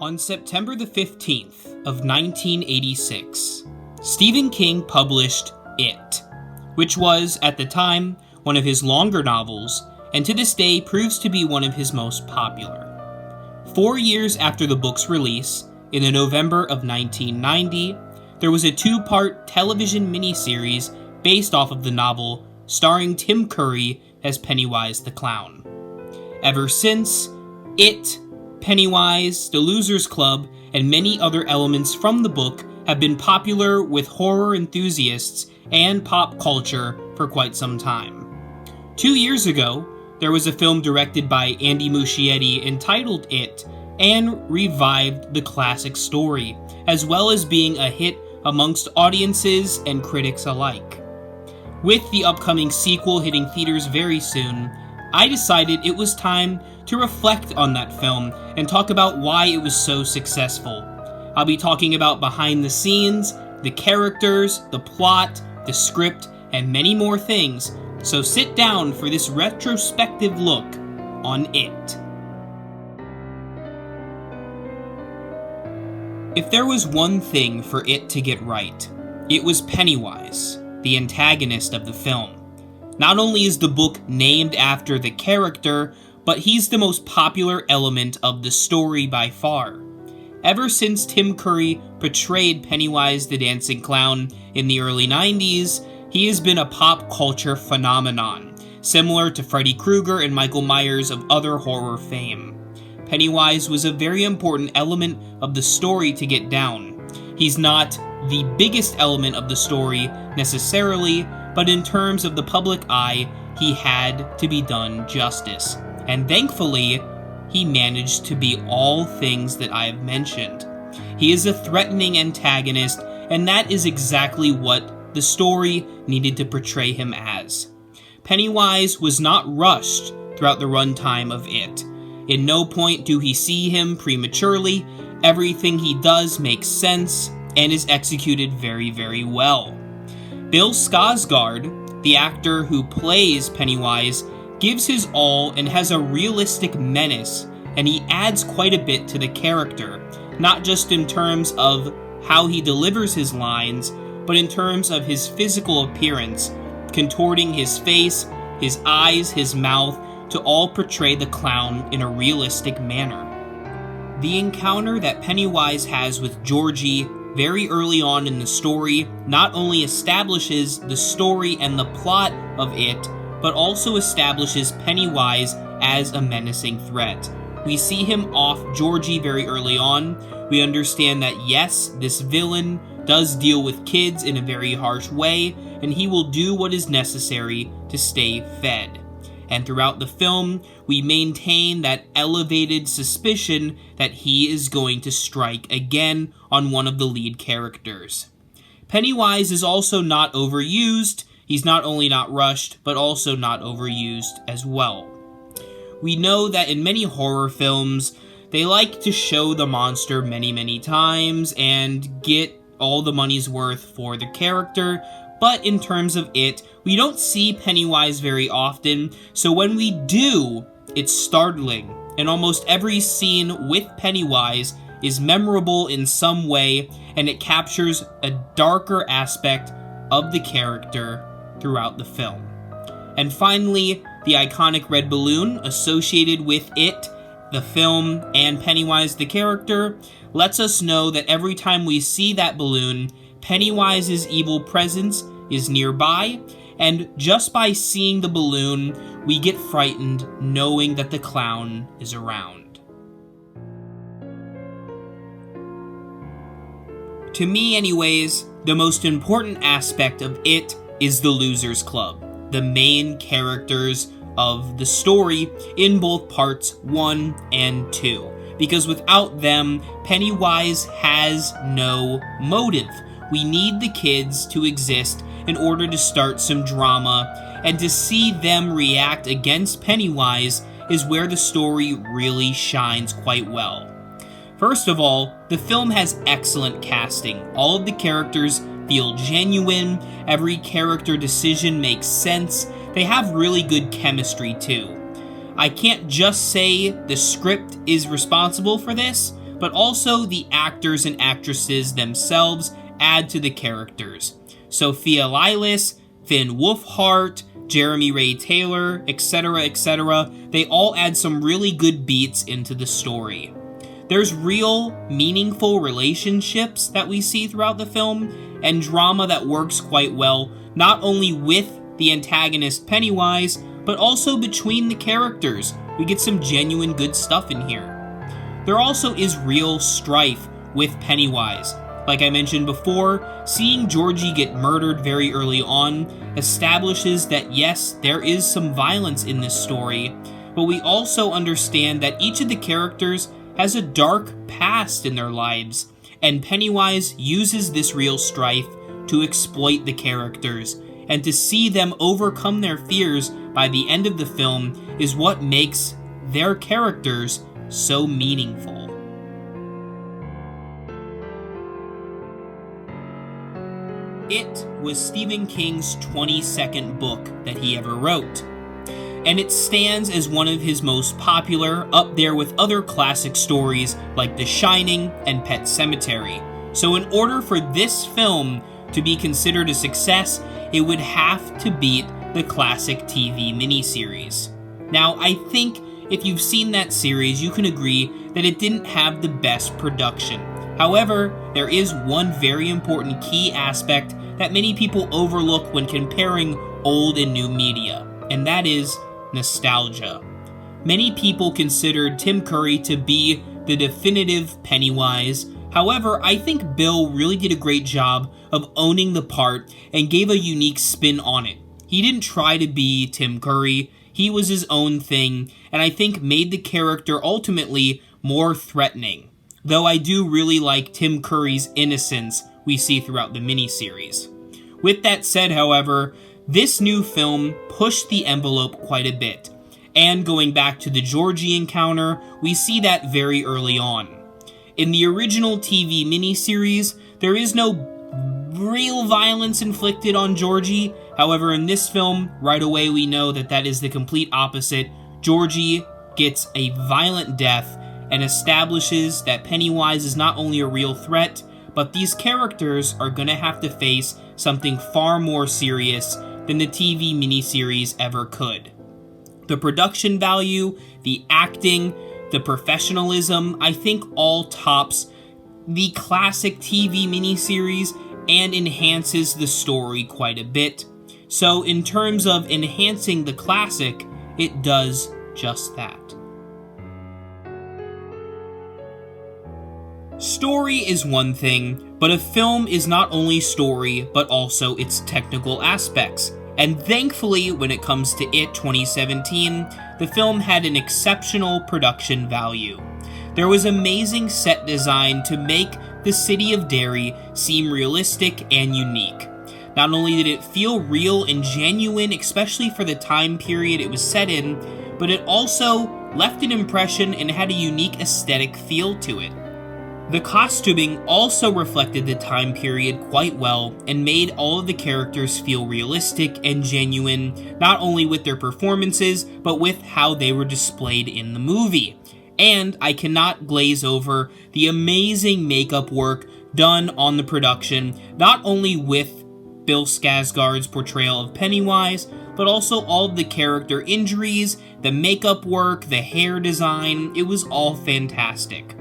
On September the 15th of 1986, Stephen King published It, which was, at the time, one of his longer novels, and to this day proves to be one of his most popular. 4 years after the book's release, in the November of 1990, there was a 2-part television miniseries based off of the novel, starring Tim Curry as Pennywise the Clown. Ever since, It, Pennywise, The Losers Club, and many other elements from the book have been popular with horror enthusiasts and pop culture for quite some time. 2 years ago, there was a film directed by Andy Muschietti entitled It, and revived the classic story, as well as being a hit amongst audiences and critics alike. With the upcoming sequel hitting theaters very soon, I decided it was time to reflect on that film and talk about why it was so successful. I'll be talking about behind the scenes, the characters, the plot, the script, and many more things, so sit down for this retrospective look on It. If there was one thing for It to get right, it was Pennywise, the antagonist of the film. Not only is the book named after the character, but he's the most popular element of the story by far. Ever since Tim Curry portrayed Pennywise the Dancing Clown in the early 90s, he has been a pop culture phenomenon, similar to Freddy Krueger and Michael Myers of other horror fame. Pennywise was a very important element of the story to get down. He's not the biggest element of the story necessarily, but in terms of the public eye, he had to be done justice. And thankfully, he managed to be all things that I have mentioned. He is a threatening antagonist, and that is exactly what the story needed to portray him as. Pennywise was not rushed throughout the runtime of It. In no point do he see him prematurely. Everything he does makes sense and is executed very, very well. Bill Skarsgård, the actor who plays Pennywise, gives his all and has a realistic menace, and he adds quite a bit to the character, not just in terms of how he delivers his lines, but in terms of his physical appearance, contorting his face, his eyes, his mouth, to all portray the clown in a realistic manner. The encounter that Pennywise has with Georgie very early on in the story not only establishes the story and the plot of It, but also establishes Pennywise as a menacing threat. We see him off Georgie very early on. We understand that yes, this villain does deal with kids in a very harsh way, and he will do what is necessary to stay fed. And throughout the film, we maintain that elevated suspicion that he is going to strike again on one of the lead characters. Pennywise is also not overused. He's not only not rushed, but also not overused as well. We know that in many horror films, they like to show the monster many, many times and get all the money's worth for the character, but in terms of It, we don't see Pennywise very often, so when we do, it's startling, and almost every scene with Pennywise is memorable in some way, and it captures a darker aspect of the character throughout the film. And finally, the iconic red balloon associated with It, the film, and Pennywise the character, lets us know that every time we see that balloon, Pennywise's evil presence is nearby, and just by seeing the balloon, we get frightened knowing that the clown is around. To me anyways, the most important aspect of It is the Losers Club, the main characters of the story in both parts 1 and 2. Because without them, Pennywise has no motive. We need the kids to exist in order to start some drama, and to see them react against Pennywise is where the story really shines quite well. First of all, the film has excellent casting. All of the characters feel genuine, every character decision makes sense, they have really good chemistry too. I can't just say the script is responsible for this, but also the actors and actresses themselves add to the characters. Sophia Lillis, Finn Wolfhard, Jeremy Ray Taylor, etc., they all add some really good beats into the story. There's real, meaningful relationships that we see throughout the film, and drama that works quite well, not only with the antagonist Pennywise, but also between the characters. We get some genuine good stuff in here. There also is real strife with Pennywise. Like I mentioned before, seeing Georgie get murdered very early on establishes that yes, there is some violence in this story, but we also understand that each of the characters has a dark past in their lives, and Pennywise uses this real strife to exploit the characters, and to see them overcome their fears by the end of the film is what makes their characters so meaningful. It was Stephen King's 22nd book that he ever wrote, and it stands as one of his most popular, up there with other classic stories like The Shining and Pet Sematary. So in order for this film to be considered a success, it would have to beat the classic TV miniseries. Now, I think if you've seen that series, you can agree that it didn't have the best production. However, there is one very important key aspect that many people overlook when comparing old and new media, and that is nostalgia. Many people considered Tim Curry to be the definitive Pennywise. However, I think Bill really did a great job of owning the part and gave a unique spin on it. He didn't try to be Tim Curry, he was his own thing, and I think made the character ultimately more threatening. Though I do really like Tim Curry's innocence we see throughout the miniseries. With that said, however, this new film pushed the envelope quite a bit, and going back to the Georgie encounter, we see that very early on. In the original TV miniseries, there is no real violence inflicted on Georgie. However, in this film, right away we know that that is the complete opposite. Georgie gets a violent death and establishes that Pennywise is not only a real threat, but these characters are going to have to face something far more serious than the TV miniseries ever could. The production value, the acting, the professionalism, I think all tops the classic TV miniseries and enhances the story quite a bit. So in terms of enhancing the classic, it does just that. Story is one thing, but a film is not only story, but also its technical aspects. And thankfully, when it comes to It 2017, the film had an exceptional production value. There was amazing set design to make the city of Derry seem realistic and unique. Not only did it feel real and genuine, especially for the time period it was set in, but it also left an impression and had a unique aesthetic feel to it. The costuming also reflected the time period quite well and made all of the characters feel realistic and genuine, not only with their performances, but with how they were displayed in the movie. And I cannot glaze over the amazing makeup work done on the production, not only with Bill Skarsgård's portrayal of Pennywise, but also all of the character injuries, the makeup work, the hair design. It was all fantastic.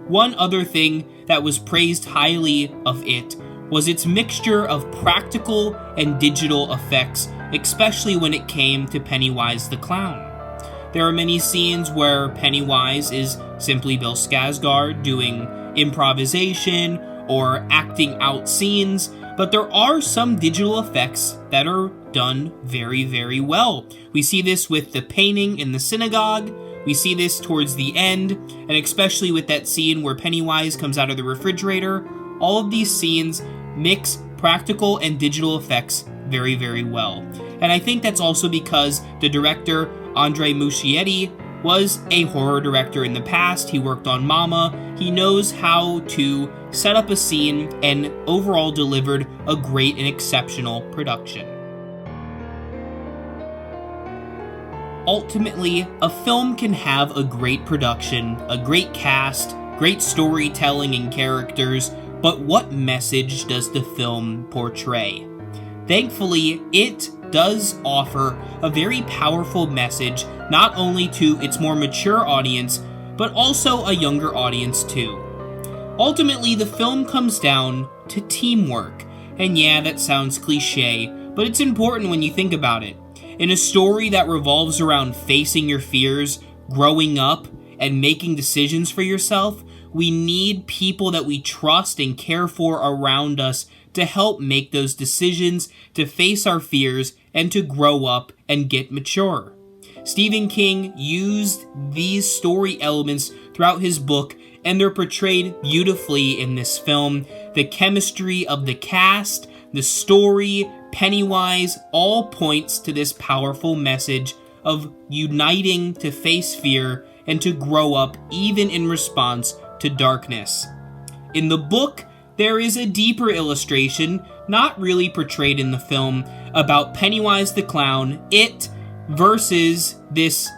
One other thing that was praised highly of it was its mixture of practical and digital effects, especially when it came to Pennywise the Clown. There are many scenes where Pennywise is simply Bill Skarsgård doing improvisation or acting out scenes, but there are some digital effects that are done very, very well. We see this with the painting in the synagogue. We see this towards the end, and especially with that scene where Pennywise comes out of the refrigerator. All of these scenes mix practical and digital effects very, very well. And I think that's also because the director, Andre Muschietti, was a horror director in the past. He worked on Mama. He knows how to set up a scene and overall delivered a great and exceptional production. Ultimately, a film can have a great production, a great cast, great storytelling and characters, but what message does the film portray? Thankfully, it does offer a very powerful message, not only to its more mature audience, but also a younger audience too. Ultimately, the film comes down to teamwork, and yeah, that sounds cliche, but it's important when you think about it. In a story that revolves around facing your fears, growing up, and making decisions for yourself, we need people that we trust and care for around us to help make those decisions, to face our fears, and to grow up and get mature. Stephen King used these story elements throughout his book, and they're portrayed beautifully in this film. The chemistry of the cast, the story, Pennywise, all points to this powerful message of uniting to face fear and to grow up even in response to darkness. In the book, there is a deeper illustration, not really portrayed in the film, about Pennywise the Clown, it, versus this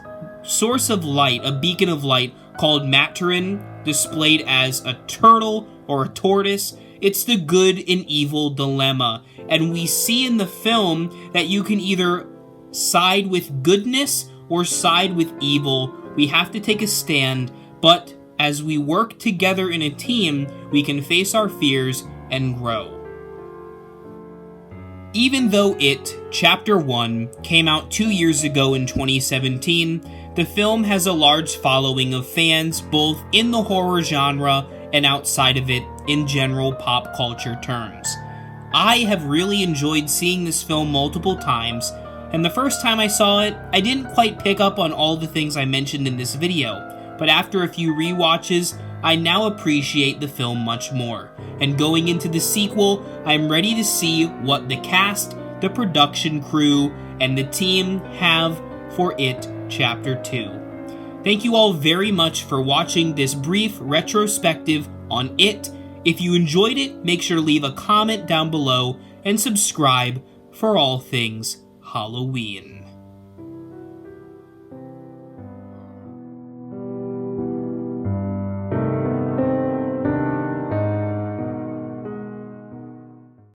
source of light, a beacon of light called Maturin, displayed as a turtle or a tortoise. It's the good and evil dilemma, and we see in the film that you can either side with goodness or side with evil. We have to take a stand, but as we work together in a team, we can face our fears and grow. Even though It, Chapter 1, came out 2 years ago in 2017, the film has a large following of fans both in the horror genre and outside of it in general pop culture terms. I have really enjoyed seeing this film multiple times, and the first time I saw it, I didn't quite pick up on all the things I mentioned in this video, but after a few rewatches, I now appreciate the film much more. And going into the sequel, I'm ready to see what the cast, the production crew, and the team have for It Chapter 2. Thank you all very much for watching this brief retrospective on It. If you enjoyed it, make sure to leave a comment down below and subscribe for all things Halloween.